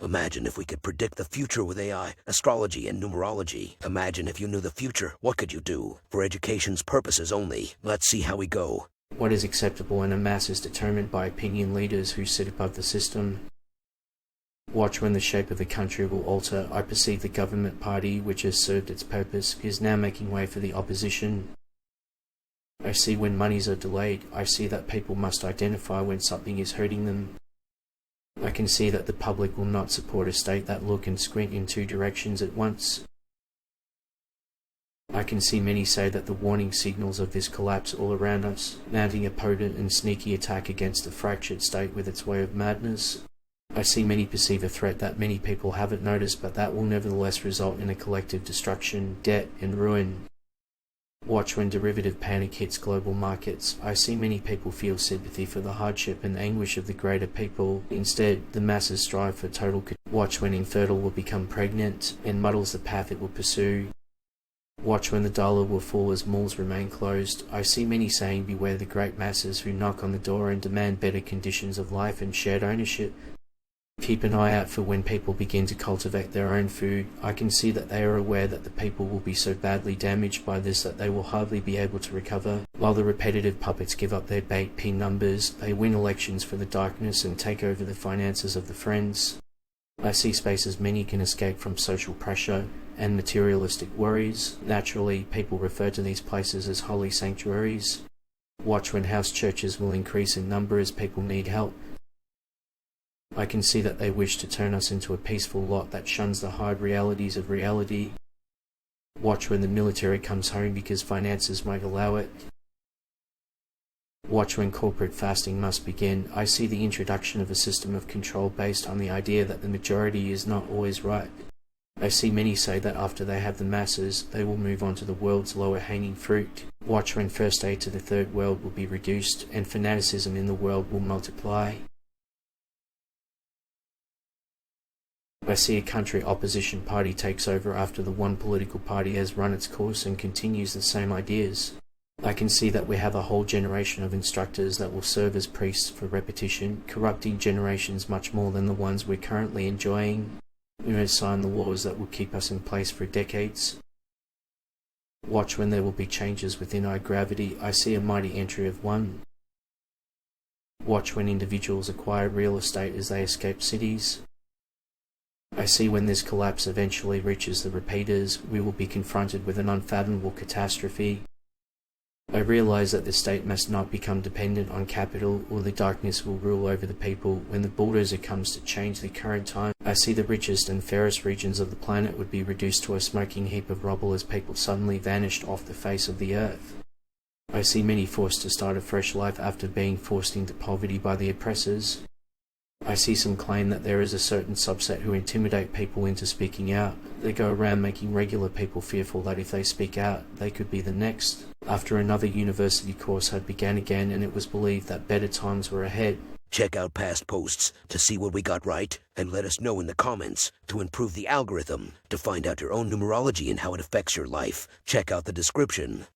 Imagine if we could predict the future with AI, astrology, and numerology. Imagine if you knew the future, what could you do? For education's purposes only. Let's see how we go. What is acceptable in a mass is determined by opinion leaders who sit above the system. Watch when the shape of the country will alter. I perceive the government party, which has served its purpose, is now making way for the opposition. I see when monies are delayed. I see that people must identify when something is hurting them. I can see that the public will not support a state that look and squint in two directions at once. I can see many say that the warning signals of this collapse all around us, mounting a potent and sneaky attack against a fractured state with its way of madness. I see many perceive a threat that many people haven't noticed, but that will nevertheless result in a collective destruction, debt, and ruin. Watch when derivative panic hits global markets. I see many people feel sympathy for the hardship and anguish of the greater people. Instead, the masses strive for total Watch when infertile will become pregnant and muddles the path it will pursue. Watch when the dollar will fall as malls remain closed. I see many saying beware the great masses who knock on the door and demand better conditions of life and shared ownership. Keep an eye out for when people begin to cultivate their own food. I can see that they are aware that the people will be so badly damaged by this that they will hardly be able to recover. While the repetitive puppets give up their bait pin numbers, they win elections for the darkness and take over the finances of the friends. I see spaces many can escape from social pressure and materialistic worries. Naturally, people refer to these places as holy sanctuaries. Watch when house churches will increase in number as people need help. I can see that they wish to turn us into a peaceful lot that shuns the hard realities of reality. Watch when the military comes home because finances might allow it. Watch when corporate fasting must begin. I see the introduction of a system of control based on the idea that the majority is not always right. I see many say that after they have the masses, they will move on to the world's lower hanging fruit. Watch when first aid to the third world will be reduced and fanaticism in the world will multiply. I see a country opposition party takes over after the one political party has run its course and continues the same ideas. I can see that we have a whole generation of instructors that will serve as priests for repetition, corrupting generations much more than the ones we're currently enjoying. We must sign the laws that will keep us in place for decades. Watch when there will be changes within our gravity. I see a mighty entry of one. Watch when individuals acquire real estate as they escape cities. I see when this collapse eventually reaches the repeaters, we will be confronted with an unfathomable catastrophe. I realize that the state must not become dependent on capital, or the darkness will rule over the people. When the bulldozer comes to change the current time, I see the richest and fairest regions of the planet would be reduced to a smoking heap of rubble as people suddenly vanished off the face of the earth. I see many forced to start a fresh life after being forced into poverty by the oppressors. I see some claim that there is a certain subset who intimidate people into speaking out. They go around making regular people fearful that if they speak out, they could be the next. After another university course had begun again and it was believed that better times were ahead. Check out past posts to see what we got right, and let us know in the comments to improve the algorithm. To find out your own numerology and how it affects your life, check out the description.